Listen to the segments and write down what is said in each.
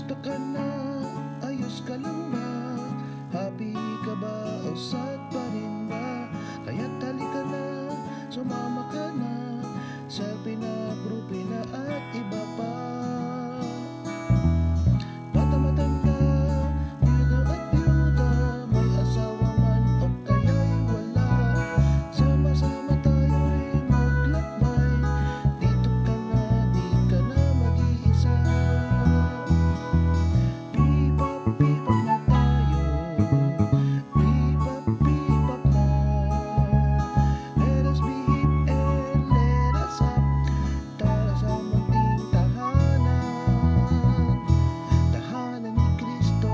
Kamusta ka na? Ayos ka lang ba? Happy ka ba? O sad pa rin ba? Kaya't halika na, sumama ka na selfie na, groupie na at iba pa. Bata matanda, biyuda at biyuda, may asawa man o kaya'y wala. Sama-sama tayo'y maglakbay, dito ka na, di ka na mag-iisa. Bebop, bebop na tayo, bebop, bebop na. Let us be hip and let us up, tara sa munting tahanan, tahanan ni Kristo.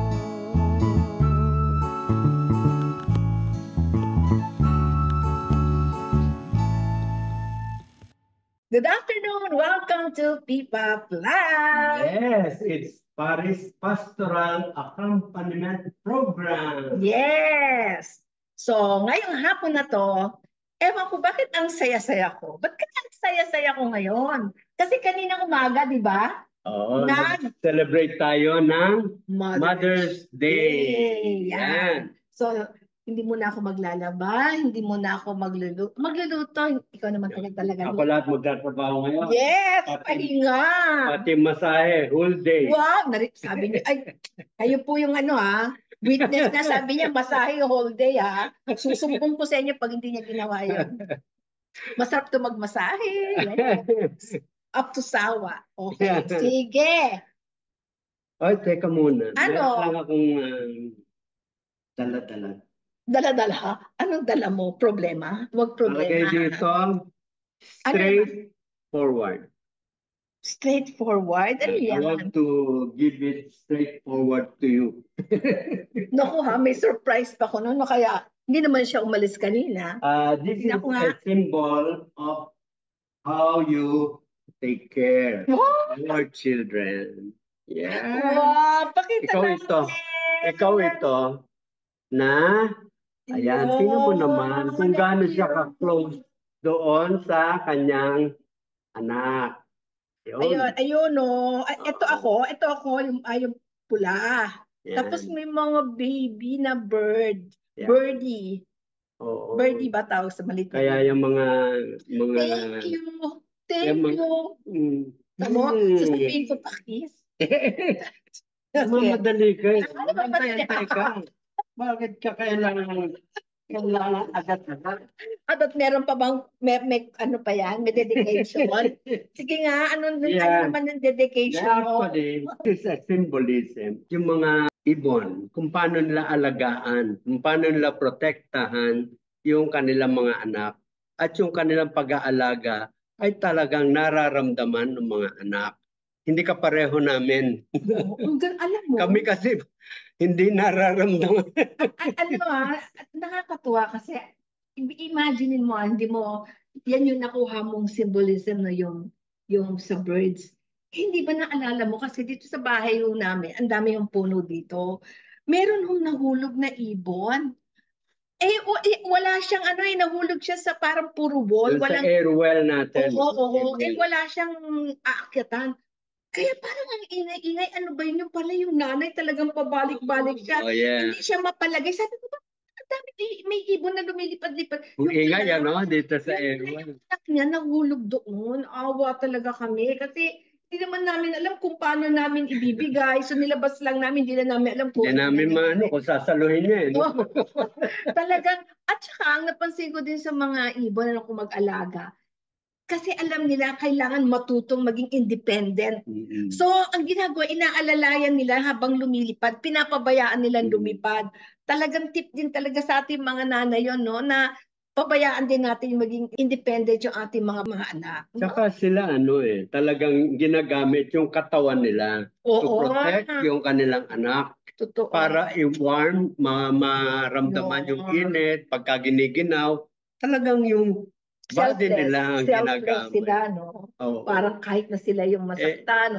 Good afternoon. Welcome to Pipa Live. Yes, it's Paris Pastoral Accompaniment Program. Yes. So, ngayong hapon na to, ewan ko bakit ang saya-saya ko. Ba't kaya ang saya-saya ko ngayon? Kasi kaninang umaga, di ba? Oo, Nag- celebrate tayo ng Mother's Yay! Day. Yan. Yan. So, hindi mo na ako maglalaba, hindi mo na ako magluluto. Magluluto, ikaw naman talaga. Ako lahat magtatrabaho ngayon. Yes! Pati- Pahinga! Pati masahe, whole day. Wow! Sabi niyo, ay, kayo po yung witness na sabi niya, masahe whole day Susumbong ko sa inyo pag hindi niya ginawa yan. Masarap to magmasahe. Yes. Up to sawa. Okay, sige. Ay, teka muna. Ano? Meron lang akong dala-dala. Dala-dala. Anong dala mo? Problema? Huwag problema. Malagay dito, straight forward. Straightforward? Ano I yan? want to give it straightforward to you. Naku may surprise pa ko noon. Kaya hindi naman siya umalis kanina. This is Naku nga. a symbol of how you take care Wow! of your children. Yeah. Wow! Pakita Ikaw natin. ito. Ikaw ito na, ayan, tingnan mo naman kung gaano siya ka-close doon sa kanyang anak. Ayun ito ako, yung pula. Yan. Tapos may mga baby na bird. Yeah. Birdie. Oo. Birdie ba tawag sa maliit? Kaya yung mga Thank you. Thank you. Tamo, sasabihin ko pa kiss. Mamadali ka. Ano ba madali? Teka. Bakit ka kailangan agad-agad? At meron pa bang, may ano pa yan? May dedication? Sige nga, ano naman yung dedication mo? Actually, this is a symbolism. Yung mga ibon, kung paano nila alagaan, kung paano nila protektahan yung kanilang mga anak. At yung kanilang pag-aalaga ay talagang nararamdaman ng mga anak. Hindi ka pareho namin. Alam mo, Kami kasi hindi nararamdaman. Nakakatuwa kasi imagine mo, hindi mo, yan yung nakuha mong symbolism na yung sa birds. Hindi ba naalala mo kasi dito sa bahay namin, ang dami yung puno dito. Meron hong nahulog na ibon. Wala siyang nahulog siya sa parang puro wall. Sa airwell natin. Oo. Wala siyang aakyatan. Kaya parang ang ingay-ingay, ano ba yun? Yung pala yung nanay talagang pabalik-balik siya. Oh, yeah. Hindi siya mapalagay. Sabi ko, ang dami, may ibon na lumilipad-lipad. Kung ingay, dito sa airwell. Yung anak niya nahulog doon. Awa talaga kami. Kasi hindi naman namin alam kung paano namin ibibigay. So nilabas lang namin, hindi na namin alam kung Hindi namin kung sasaluhin niya. Talagang, at saka ang napansin ko din sa mga ibon na kung mag-alaga, kasi alam nila kailangan matutong maging independent. So, ang ginagawa, inaalalayan nila habang lumilipad, pinapabayaan nilang lumipad. Talagang tip din talaga sa ating mga nanay yun, no? Na pabayaan din natin maging independent yung ating mga anak. No? Saka sila, talagang ginagamit yung katawan nila to protect yung kanilang anak. Totoo. Para i-warm, maramdaman yung init, pagka giniginaw, talagang yung body nila ang ginagamit. Sila, no? Parang kahit na sila yung masaktan,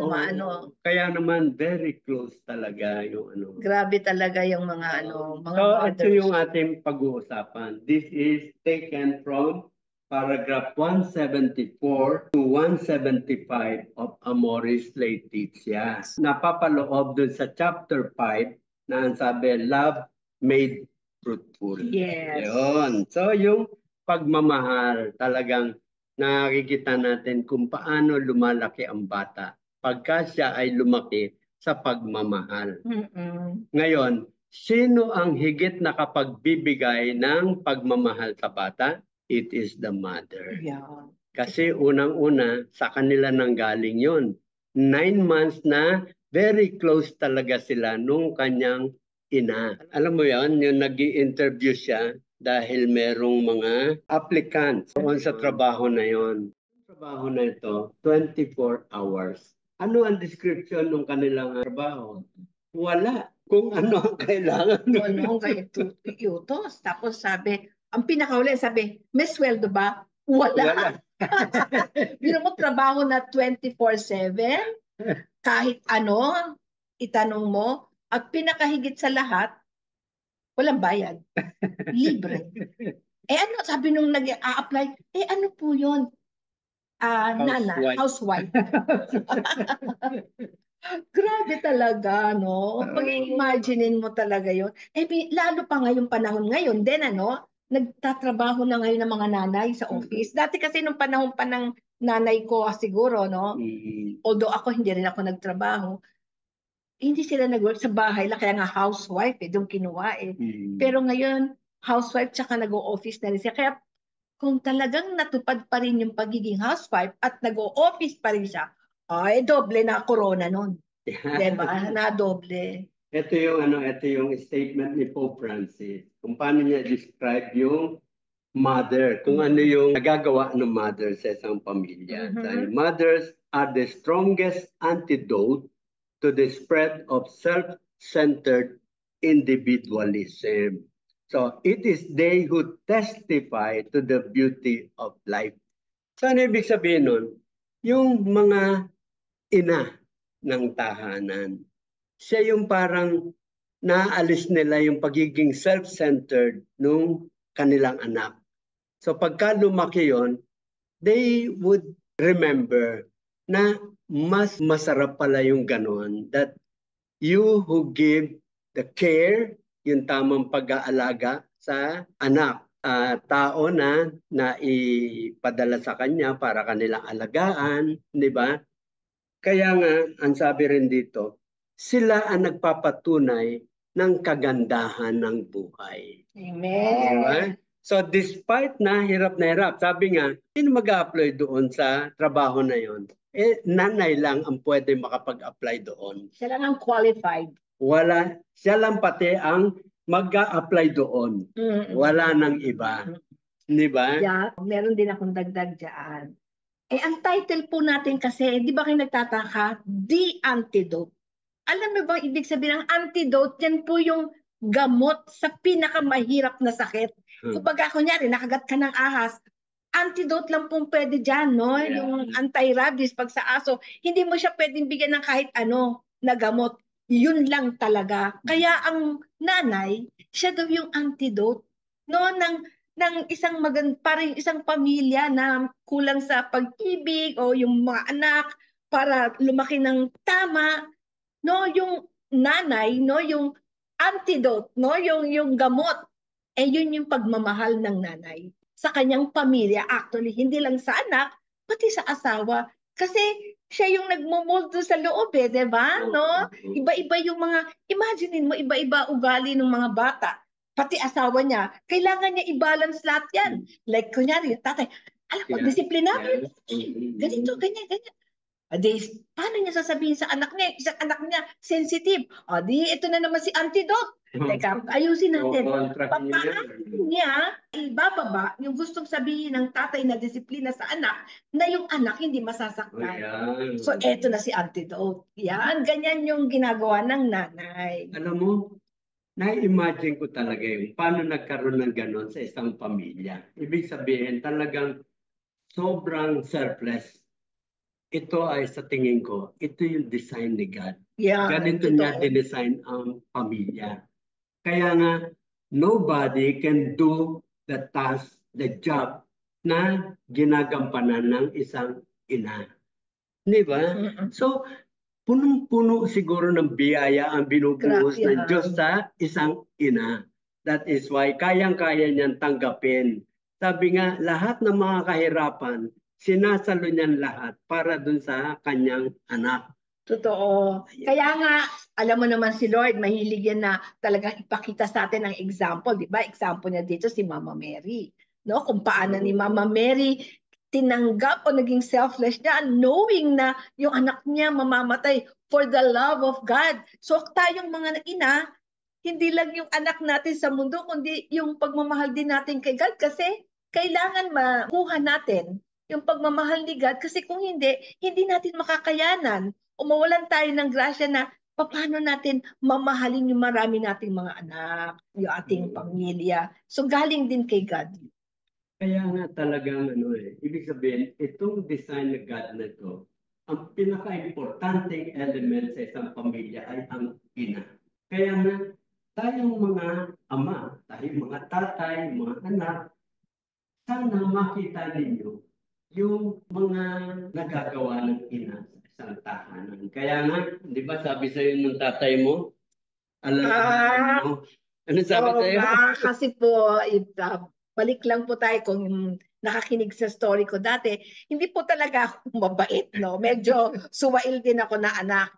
Kaya naman, very close talaga yung Grabe talaga yung mga mga So, ito yung ating pag-uusapan. This is taken from paragraph 174 to 175 of Amoris Laetitia. Napapaloob dun sa chapter 5 na ang sabi, love made fruitful. Yes. Yun. So yung pagmamahal, talagang nakikita natin kung paano lumalaki ang bata pagka siya ay lumaki sa pagmamahal. Mm-mm. Ngayon, sino ang higit na kapagbibigay ng pagmamahal sa bata? It is the mother. Yeah. Kasi unang-una, sa kanila nanggaling yun. 9 months na very close talaga sila nung kanyang ina. Alam mo yan, yung nag-i-interview siya dahil merong mga applicants doon sa trabaho na yon. Trabaho na ito, 24 hours. Ano ang description ng kanilang trabaho? Wala. Kung ano ang kailangan. Ano, ganito, iutos. Tapos sabi, ang pinakauli, sabi, may sweldo ba? Wala. Biro mo trabaho na 24/7, kahit ano, itanong mo, at pinakahigit sa lahat, walang bayad. Libre. Eh ano, sabi nung nag-a-apply, eh ano po yun? Nana, housewife. Grabe talaga, no? Pag-imaginein mo talaga yun. Eh, lalo pa ngayong panahon ngayon, din ano, nagtatrabaho na ngayon ng mga nanay sa office. Dati kasi nung panahon pa ng nanay ko, siguro, no? Although ako, hindi rin ako nagtrabaho, hindi sila nag-work sa bahay lang, kaya nga housewife, doon kinuha eh. Pero ngayon, housewife tsaka nag-o-office na rin siya. Kaya kung talagang natupad pa rin yung pagiging housewife at nag-o-office pa rin siya, ay doble na corona nun. Diba? Na doble. Ito yung statement ni Pope Francis. Kung paano niya describe yung mother, kung ano yung nagagawa ng mother sa isang pamilya. So, mothers are the strongest antidote to the spread of self-centered individualism. So, it is they who testify to the beauty of life. So, ano ibig sabihin nun? Yung mga ina ng tahanan, siya yung parang naalis nila yung pagiging self-centered nung kanilang anak. So pagka lumaki yon, they would remember na mas masarap pala yung ganon, that you who give the care, yung tamang pag-aalaga sa anak, tao na naipadala sa kanya para kanilang alagaan, di ba? Kaya nga, ang sabi rin dito, sila ang nagpapatunay ng kagandahan ng buhay. Amen. Diba? So despite na hirap, sabi nga, sino mag-a-apply doon sa trabaho na yon? Eh, nanay lang ang pwede makapag-apply doon. Siya lang ang qualified. Wala, siya lang pati ang mag-a-apply doon. Wala nang iba. Di ba? Yeah, meron din akong dagdag dyan. Eh, ang title po natin kasi, di ba kayo nagtataka? The Antidote. Alam mo ba ibig sabihin ng antidote? Yan po yung gamot sa pinakamahirap na sakit. Kapag kunyari, nakagat ka ng ahas, antidote lang pong pwede dyan, no? Yeah. Yung anti-rabies pag sa aso, hindi mo siya pwedeng bigyan ng kahit ano na gamot. Yun lang talaga. Kaya ang nanay, siya daw yung antidote, no? Ng isang parang isang pamilya na kulang sa pag-ibig o yung mga anak para lumaki ng tama, no? Yung nanay, no? Yung antidote, no? Yung gamot. Eh yun yung pagmamahal ng nanay sa kanyang pamilya. Actually, hindi lang sa anak, pati sa asawa. Kasi siya yung nagmumuldo sa loob eh, di ba? No? Iba-iba yung mga, imaginein mo, iba-iba ugali ng mga bata. Pati asawa niya, kailangan niya i-balance lahat yan. Like, kunyari, yung tatay, alam mo, disiplinaryo. Ganito, ganyan, ganyan. Adi, paano niya sasabihin sa anak niya? Isang anak niya, sensitive. Adi, ito na naman si antidote. Teka, ayusin natin. Paano niya ibababa yung gustong sabihin ng tatay na disiplina sa anak na yung anak hindi masasaktan. So, eto na si antidote. Yan, ganyan yung ginagawa ng nanay. Alam mo, na-imagine ko talaga yung paano nagkaroon ng ganon sa isang pamilya. Ibig sabihin, talagang sobrang selfless. Ito ay sa tingin ko, ito yung design ni God. Yeah, Ganito niya dinesign ang pamilya. Kaya nga, nobody can do the task, the job na ginagampanan ng isang ina. Di ba? Mm-mm. So, punong-puno siguro ng biyaya ang binubuhos ng Yan. Diyos sa isang ina. That is why kayang-kaya niyang tanggapin. Sabi nga, lahat ng mga kahirapan, sinasalo niyan lahat para dun sa kanyang anak. Totoo. Kaya nga, alam mo naman si Lord, mahilig yan na talagang ipakita sa atin ang example, di ba? Example niya dito si Mama Mary. No? Kung paano ni Mama Mary tinanggap o naging selfless niya, knowing na yung anak niya mamamatay for the love of God. So tayong mga ina, hindi lang yung anak natin sa mundo, kundi yung pagmamahal din natin kay God kasi kailangan makuha natin yung pagmamahal ni God kasi kung hindi, hindi natin makakayanan o mawalan tayo ng grasya na paano natin mamahalin yung marami nating mga anak, yung ating pamilya. So galing din kay God. Kaya nga talagang ibig sabihin, itong design ng God na ito, ang pinaka-importanting element sa isang pamilya ay ang ina. Kaya nga, tayong mga ama, tayong mga tatay, mga anak, sana makita ninyo yung mga nagagawa ng ina sa isang tahanan. Kaya nga, di ba sabi sa'yo ng tatay mo, alalahanin mo, ano sabi Oo sa'yo? nga, kasi po, balik lang po tayo kung nakakinig sa story ko dati, hindi po talaga ako mabait, no? Medyo suwail din ako na anak.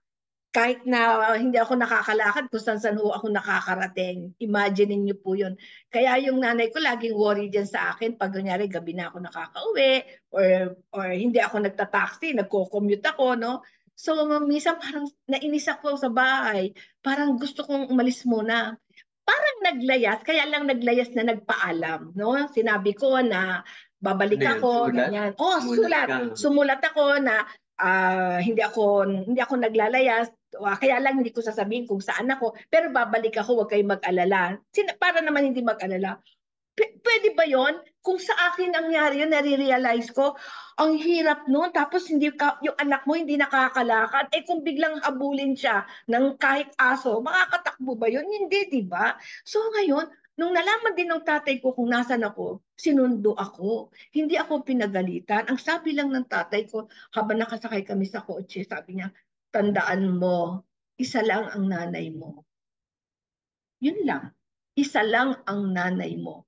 Kahit na hindi ako nakakalakad, kung saan ho ako nakakarating. Imagine niyo po yun. Kaya yung nanay ko laging worry dyan sa akin pag kunyari gabi na ako nakakauwi or hindi ako nagta-taxi, nagko-commute ako, no? So, minsan parang nainis ako sa bahay. Parang gusto kong umalis muna. Parang naglayas, kaya lang naglayas na nagpaalam, no? Sinabi ko na babalik Ano yan, ako, sulat? ganyan. Oh, Sumulat sulat. ka. Sumulat ako na hindi ako naglalayas. Kaya lang hindi ko sasabihin kung saan ako, pero babalik ako, huwag kayong mag-alala. Para naman hindi mag-alala. Pwede ba yon? Kung sa akin nangyari yun, nare-realize ko, ang hirap nun. Tapos yung anak mo hindi nakakalakad. Eh kung biglang habulin siya ng kahit aso, makakatakbo ba yun? Hindi, di ba? So ngayon, nung nalaman din ng tatay ko kung nasan ako, sinundo ako. Hindi ako pinagalitan. Ang sabi lang ng tatay ko, habang nakasakay kami sa kotse, sabi niya, tandaan mo, isa lang ang nanay mo. Yun lang. Isa lang ang nanay mo.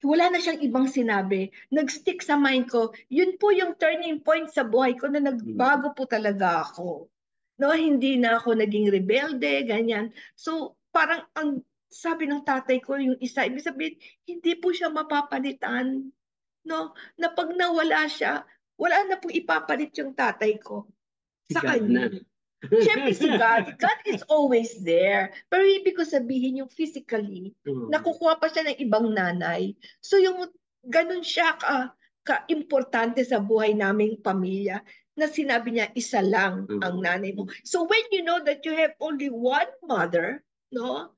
Wala na siyang ibang sinabi. Nag-stick sa mind ko. Yun po yung turning point sa buhay ko na nagbago po talaga ako. No, hindi na ako naging rebelde, ganyan. So, parang ang sabi ng tatay ko, yung isa, ibig sabihin, hindi po siya mapapalitan. No, na pag nawala siya, wala na pong ipapalit yung tatay ko sa Sikat na. kanya. Siyempre si God. God is always there. Pero ibig ko sabihin yung physically, nakukuha pa siya ng ibang nanay. So yung ganun siya ka-importante sa buhay naming pamilya na sinabi niya isa lang ang nanay mo. So when you know that you have only one mother, no?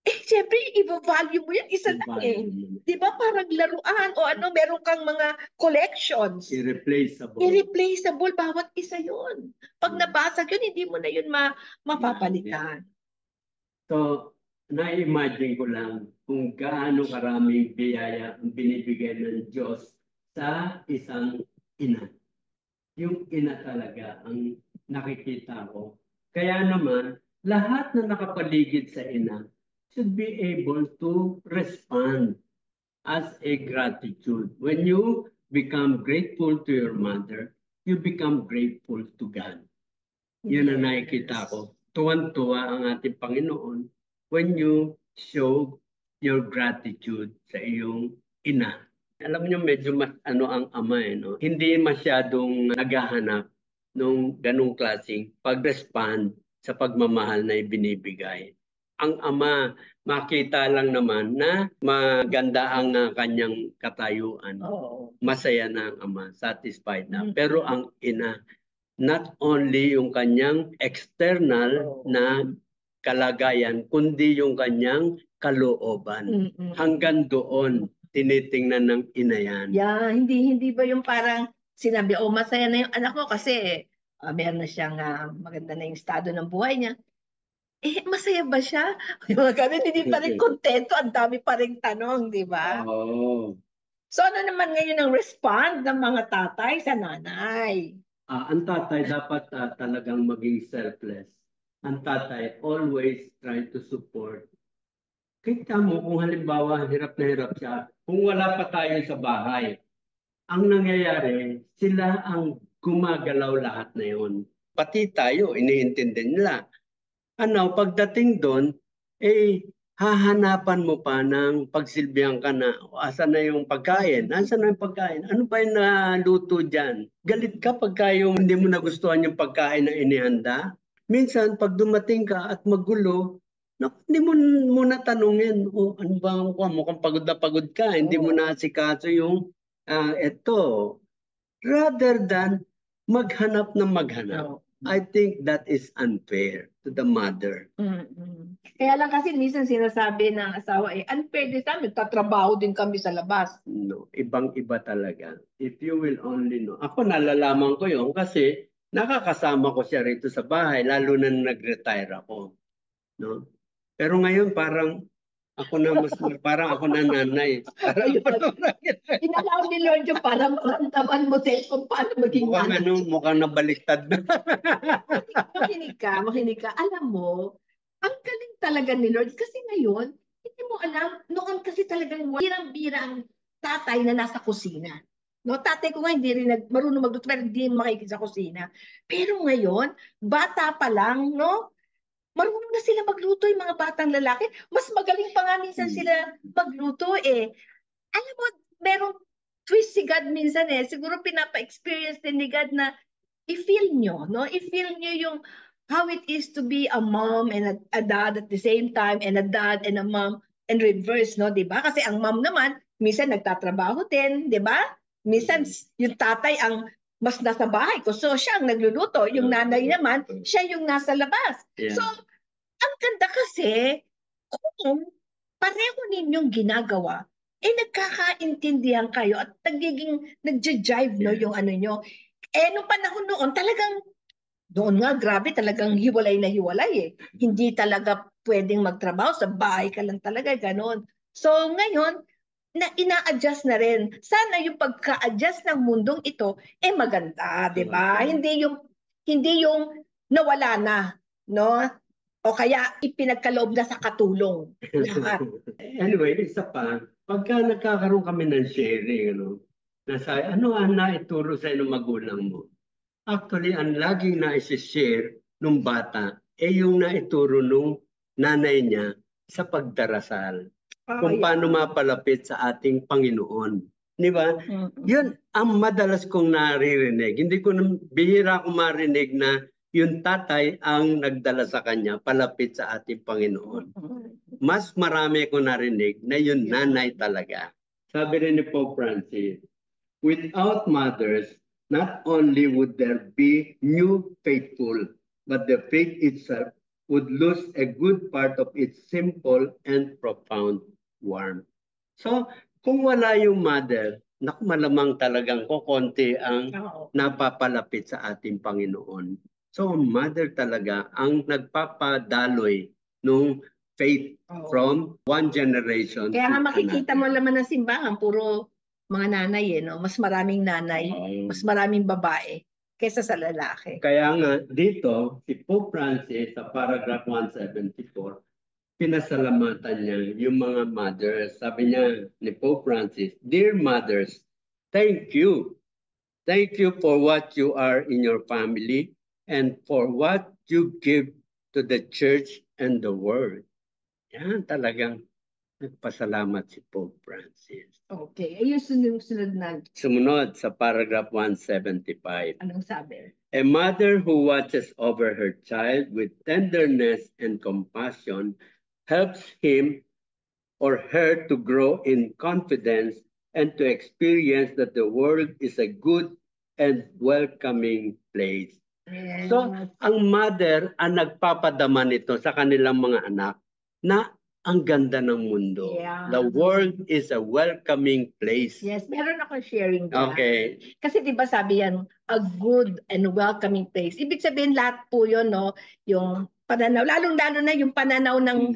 Siyempre, i-value mo yan, isa lang eh. Di ba parang laruan o ano, meron kang mga collections. Irreplaceable. Irreplaceable, bawat isa yun. Pag nabasag yun, hindi mo na yun mapapalitan. So, na-imagine ko lang kung gaano karaming biyaya ang binibigay ng Diyos sa isang ina. Yung ina talaga ang nakikita ko. Kaya naman, lahat na nakapaligid sa ina should be able to respond as a gratitude. When you become grateful to your mother, you become grateful to God. Yun ang nakikita ko. Tuwan-tuwa ang ating Panginoon when you show your gratitude sa iyong ina. Alam niyo medyo mas ang ama no? Hindi masyadong naghahanap nung ganung klaseng pag-respond sa pagmamahal na ibinibigay. Ang ama, makita lang naman na maganda ang kanyang katayuan. Masaya na ang ama, satisfied na. Pero ang ina, not only yung kanyang external na kalagayan, kundi yung kanyang kalooban. Hanggang doon, tinitingnan ng ina yan. Yeah, hindi ba yung parang sinabi, masaya na yung anak ko kasi meron na siyang maganda na yung estado ng buhay niya. Masaya ba siya? Yung ganun, hindi pa rin kontento, ang dami pa rin tanong, di ba? Oo. So ano naman ngayon ang respond ng mga tatay sa nanay? Ang tatay dapat talagang maging selfless. Ang tatay always try to support. Kita mo kung halimbawa hirap na hirap siya, kung wala pa tayo sa bahay, ang nangyayari, sila ang gumagalaw lahat na yun. Pati tayo, iniintindi nila. Pagdating doon, hahanapan mo pa ng pagsilbihan ka na, asan na yung pagkain? Asan na yung pagkain? Ano ba yung naluto dyan? Galit ka pagka yung hindi mo nagustuhan yung pagkain na inihanda? Minsan, pag dumating ka at magulo, hindi mo muna tanungin, ano ba ang mukhang pagod na pagod ka, hindi mo na asikaso yung eto. Rather than maghanap ng maghanap. I think that is unfair to the mother. Kaya lang kasi minsan sinasabi ng asawa, unfair din sa amin, tatrabaho din kami sa labas. No, ibang-iba talaga. If you will only know. Ako nalalaman ko yun kasi nakakasama ko siya rito sa bahay, lalo na nag-retire ako. No? Pero ngayon parang ako na parang ako na nanay. Inalaw ni Lord yung para maramdaman mo din kung paano maging nanay. Mukhang nabaliktad na. Makinig ka. Alam mo, ang galing talaga ni Lord kasi ngayon, hindi mo alam, noon kasi talagang birang-bira ang tatay na nasa kusina. No, tatay ko nga hindi rin marunong magluto pero hindi makikita sa kusina. Pero ngayon, bata pa lang, no? Marunong na sila magluto yung mga batang lalaki. Mas magaling pa nga minsan sila magluto eh. Alam mo, merong twist si God minsan eh. Siguro pinapa-experience din ni God na i-feel nyo, no? I-feel nyo yung how it is to be a mom and a dad at the same time and a dad and a mom and reverse, no? Diba? Kasi ang mom naman, minsan nagtatrabaho din, diba? Minsan yung tatay ang mas nasa bahay ko. So siya ang nagluluto. Yung nanay naman, siya yung nasa labas. Yeah. So, ang ganda kasi, kung pareho ninyong ginagawa, nagkakaintindihan kayo at nagja-jive, no, yung ano nyo. Nung panahon noon, talagang, doon nga, grabe, talagang hiwalay na hiwalay eh. Hindi talaga pwedeng magtrabaho, sa bahay ka lang talaga, ganon. So, ngayon, ina-adjust na rin. Sana yung pagka-adjust ng mundong ito, maganda, di ba? Hindi yung nawala na, no? O kaya ipinagkaloob na sa katulong. Anyway, isa pa, pagka nagkakaroon kami ng sharing, ano ang naituro sa ng magulang mo? Actually, ang laging na-share nung bata, yung naituro nung nanay niya sa pagdarasal. Kung paano mapalapit sa ating Panginoon. Di ba? Yun ang madalas kong naririnig. Bihira akong marinig na yung tatay ang nagdala sa kanya palapit sa ating Panginoon. Mas marami ko narinig na yung nanay talaga. Sabi rin ni Pope Francis, without mothers, not only would there be new faithful, but the faith itself would lose a good part of its simple and profound warmth. So, kung wala yung mother, malamang talagang kukonti ang napapalapit sa ating Panginoon. So, mother talaga ang nagpapadaloy nung faith from one generation Kaya nga to makikita mo naman ng simbahan, puro mga nanay no? Mas maraming nanay, mas maraming babae kaysa sa lalaki. Kaya nga dito, si Pope Francis sa paragraph 174, pinasalamatan niya yung mga mothers. Sabi niya ni Pope Francis, Dear mothers, thank you. Thank you for what you are in your family and for what you give to the church and the world. Yan talagang nagpasalamat si Pope Francis. Okay. Ayun sunod na. Sumunod sa paragraph 175. Anong sabi? A mother who watches over her child with tenderness and compassion helps him or her to grow in confidence and to experience that the world is a good and welcoming place. Yes. So, ang mother ang nagpapadama nito sa kanilang mga anak na ang ganda ng mundo. Yeah. The world is a welcoming place. Yes, meron akong sharing dyan. Okay. Kasi di ba sabi yan, a good and welcoming place. Ibig sabihin lahat po yun, no? Yung pananaw, lalong-lalo na yung pananaw ng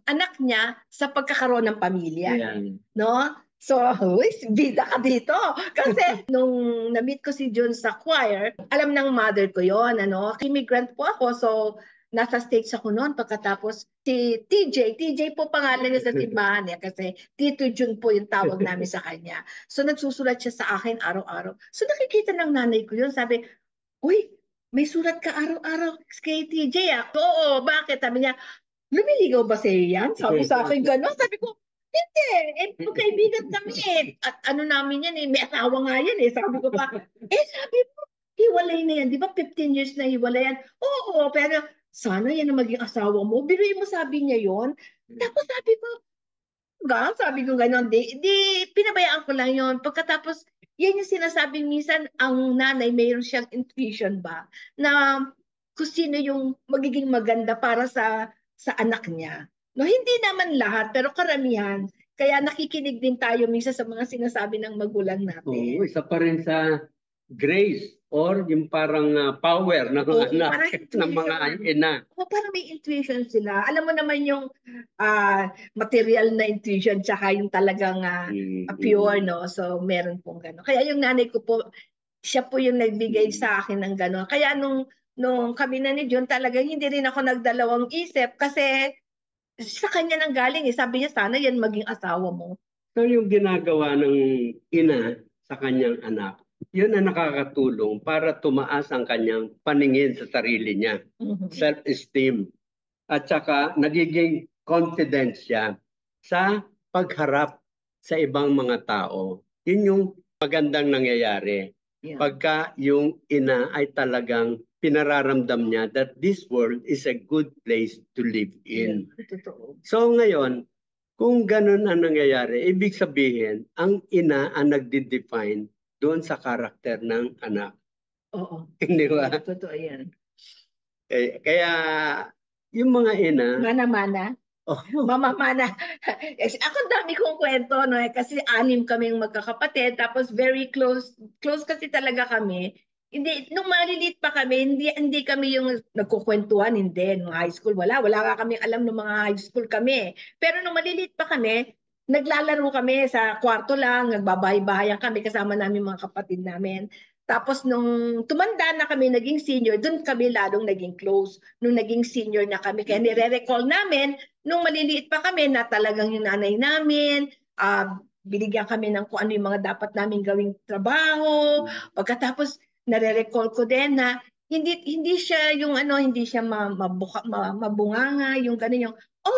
anak niya sa pagkakaroon ng pamilya. Yeah. No? So, uy, bida ka dito. Kasi nung na-meet ko si Jun sa choir, alam ng mother ko yon, ano, immigrant po ako. So, nasa States ako noon. Pagkatapos, si TJ po pangalan niya sa simbahan niya kasi Tito Jun po yung tawag namin sa kanya. So, nagsusulat siya sa akin araw-araw. So, nakikita ng nanay ko yun. Sabi, uy, may sulat ka araw-araw kay TJ ah. Oo, bakit? Sabi niya, lumiligaw ba sa'yo yan? Sabi sa akin gano'n. Sabi ko, hindi. Magkaibigan kami eh. At ano namin yan eh, may asawa nga yan eh. Sabi ko pa, sabi mo, hiwalay na yan. Di ba 15 years na hiwalay yan? Oo, pero sana yan ang maging asawa mo. Biruin mo sabi niya yon. Tapos sabi ko, sabi ko gano'n, di pinabayaan ko lang yon. Pagkatapos, yan yung sinasabing minsan, ang nanay, mayroon siyang intuition ba, na kung sino yung magiging maganda para sa anak niya. No, hindi naman lahat, pero karamihan. Kaya nakikinig din tayo minsan sa mga sinasabi ng magulang natin. Oo, isa pa rin sa grace or yung parang power ng Oo, anak, parang ng mga ina. O parang may intuition sila. Alam mo naman yung material na intuition tsaka yung talagang pure, no? So, meron pong gano'n. Kaya yung nanay ko po, siya po yung nagbigay sa akin ng gano'n. Kaya nung kami na ni John, talagang hindi rin ako nagdalawang isip kasi sa kanya nang galing eh. Sabi niya, sana yan maging asawa mo. So yung ginagawa ng ina sa kanyang anak, yun ang nakakatulong para tumaas ang kanyang paningin sa sarili niya, self-esteem. At saka nagiging confident siya sa pagharap sa ibang mga tao. Yun yung magandang nangyayari. Yeah. Pagka yung ina ay talagang pinararamdam niya that this world is a good place to live in. Yeah, totoo. So ngayon, kung ganun ang nangyayari, ibig sabihin, ang ina ang nagde-define doon sa karakter ng anak. Oo. Hindi ba? Totoo yan. Kaya yung mga ina, Mana-mana. Mamamana. Ako dami kong kwento, no? Kasi 6 kaming magkakapatid, tapos very close. Close kasi talaga kami. Hindi, nung maliliit pa kami, hindi kami yung nagkukwentuhan, hindi. Nung high school, wala nga kami alam nung mga high school kami. Pero nung maliliit pa kami, naglalaro kami sa kwarto lang, nagbabahay-bahayan kami kasama namin mga kapatid namin. Tapos nung tumanda na kami, naging senior, doon kami lalong naging close. Nung naging senior na kami, kaya nire-recall namin, nung maliliit pa kami na talagang yung nanay namin, binigyan kami ng kung ano yung mga dapat namin gawing trabaho. Pagkatapos, nare-recall ko din na hindi siya yung hindi siya mabunganga, yung gano'n yung,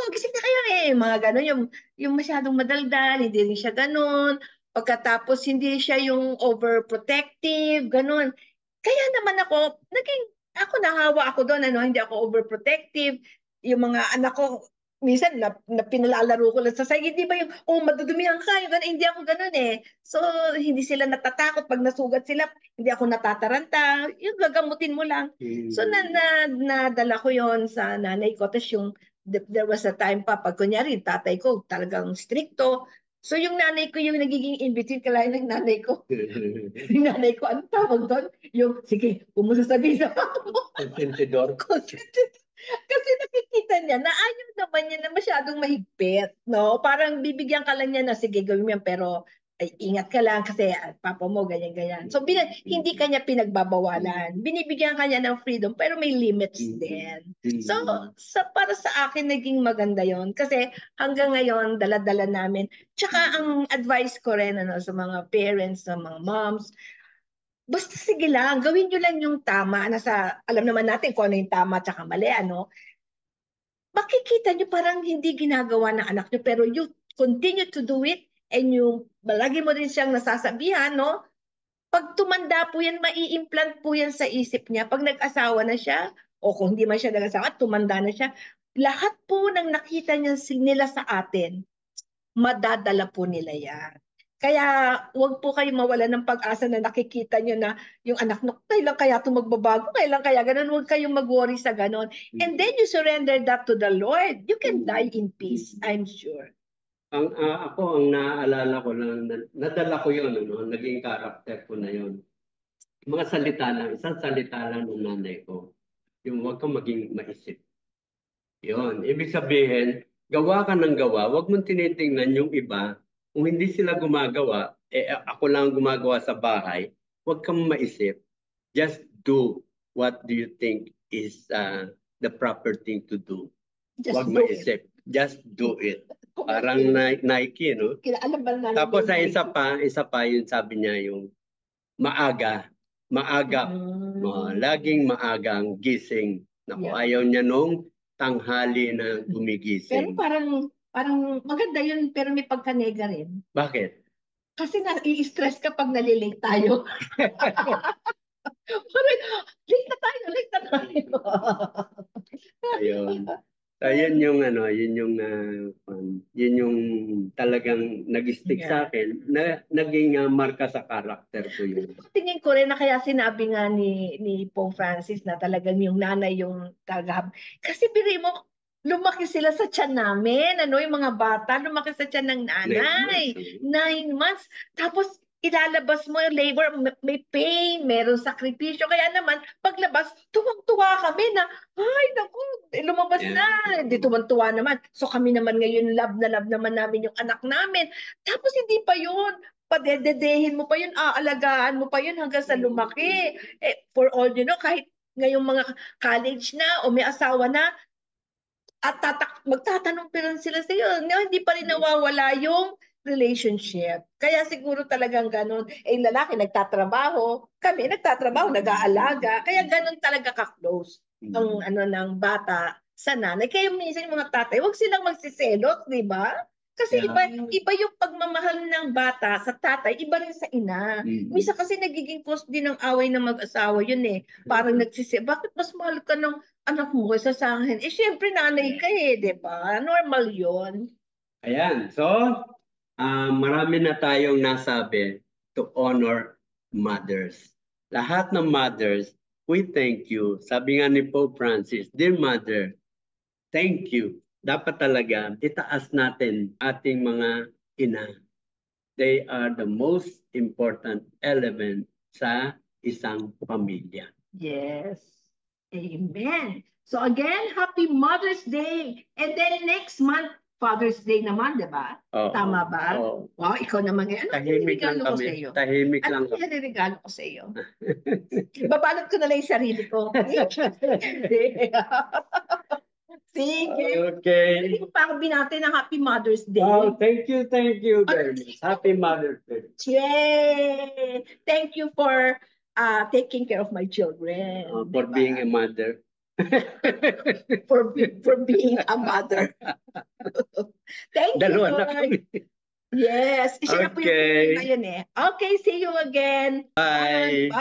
gising na kayo mga gano'n, yung masyadong madaldal, hindi rin siya gano'n. Pagkatapos, hindi siya yung overprotective, gano'n. Kaya naman ako nahawa ako doon, hindi ako overprotective. Yung mga anak ko, minsan na pinalalaro ko lang sa side, hindi ba yung, madudumihan ka, yung gano'n, hindi ako gano'n eh. So, hindi sila natatakot pag nasugat sila, hindi ako natataranta, yung gagamutin mo lang. So, nadala ko yon sa nanay ko. Tapos there was a time pa, pag kunyari, tatay ko talagang stricto. So, yung nanay ko yung nagiging in-between, kalaya ng nanay ko. Yung nanay ko, ano tawag doon? Yung, sige, pumunta sabihin sa mo. Consentidor. Kasi nakikita niya na ayaw naman niya na masyadong mahigpit, no? Parang bibigyan ka lang niya na, sige, gawin mo yan, pero ay, ingat ka lang kasi papa mo, ganyan-ganyan. So, hindi kanya pinagbabawalan. Binibigyan kanya ng freedom, pero may limits din. So, para sa akin, naging maganda yon. Kasi hanggang ngayon, dala-dala namin. Tsaka ang advice ko rin sa mga parents, sa mga moms, basta sige lang, gawin nyo lang yung tama. Alam naman natin kung ano yung tama at mali, makikita nyo parang hindi ginagawa ng anak nyo, pero you continue to do it and lagi mo din siyang nasasabihan, no? Pag tumanda po yan, mai-implant po yan sa isip niya. Pag nag-asawa na siya, o kung hindi man siya nag-asawa, tumanda na siya, lahat po ng nakita niya nila sa atin, madadala po nila yan. Kaya wag po kayo mawala ng pag-asa na nakikita nyo na yung anak nyo, kailan kaya ito magbabago, kailan kaya ganun, huwag kayong mag-worry sa ganun. And then you surrender that to the Lord. You can die in peace, I'm sure. Ako, ang naaalala ko lang, nadala ko yun, naging karakter ko na yun. Mga salita lang, isang salita lang ng nanay ko, yung huwag kang maging maisip. Yun, ibig sabihin, gawa ka ng gawa, huwag mong tinitingnan yung iba Kung hindi sila gumagawa, ako lang ang gumagawa sa bahay, huwag kang maisip. Just do what do you think is the proper thing to do. Just Huwag do it. maisip. Just do it. Parang Nike, no? Alam ba namin Tapos sa yung isa pa, yung sabi niya, yung maaga. Laging maaga ang gising. Naku, Yeah. ayaw niya nung tanghali na Pero gumigising. parang maganda yun, pero may pagkanega rin. Bakit? Kasi i-stress ka pag nalilate tayo. Parang, late na tayo. Ayun. So, yun yung yun yung talagang nag-stick sa akin, naging marka sa karakter ko yun. Tingin ko rin na kaya sinabi nga ni Pope Francis na talagang yung nanay yung tagahab. Kasi biri mo, lumaki sila sa tiyan namin, yung mga bata, lumaki sa tiyan ng nanay. 9 months. Tapos, ilalabas mo yung labor, may pain, meron sakripisyo. Kaya naman, paglabas, tuwang-tuwa kami na, ay, naku, lumabas na. Hindi tuwang-tuwa naman. So kami naman ngayon, love na love naman namin yung anak namin. Tapos hindi pa yun. Padededehin mo pa yun, aalagaan mo pa yun hanggang sa lumaki. For all you know, kahit ngayong mga college na o may asawa na, at magtatanong pa rin sila sa iyo. No, hindi pa rin nawawala yung relationship. Kaya siguro talagang ganun. Yung lalaki nagtatrabaho, kami nagtatrabaho, nag-aalaga. Kaya ganun talaga ka-close ang ng bata sa nanay. Kaya minsan yung mga tatay, wag silang magsiselos, di ba? Kasi iba yung pagmamahal ng bata sa tatay, iba rin sa ina. Minsan kasi nagiging cause din ng away ng mag-asawa yun eh. Parang bakit mas mahal ka ng anak mo kaysa sa akin? Syempre nanay ka di ba? Normal yun. Ayan. So, marami na tayong nasabi to honor mothers. Lahat ng mothers, we thank you. Sabi nga ni Pope Francis, Dear Mother, thank you. Dapat talaga itaas natin ating mga ina. They are the most important element sa isang pamilya. Yes. Amen. So again, happy Mother's Day. And then next month, Father's Day naman, di ba? Tama ba? Wow, ikaw naman ngayon. Tahimik lang kami. Tahimik lang kami. Ano regalo ko sa iyo? Babalot ko na lang yung sarili ko. Sige. Okay. Hindi pa ako binati ng Happy Mother's Day. Oh, thank you very much. Happy Mother's Day. Yay! Thank you for taking care of my children. For being a mother. for being a mother. Thank Dalawa you, na Lord. kami. Yes. Okay. Okay, see you again. Bye. Bye.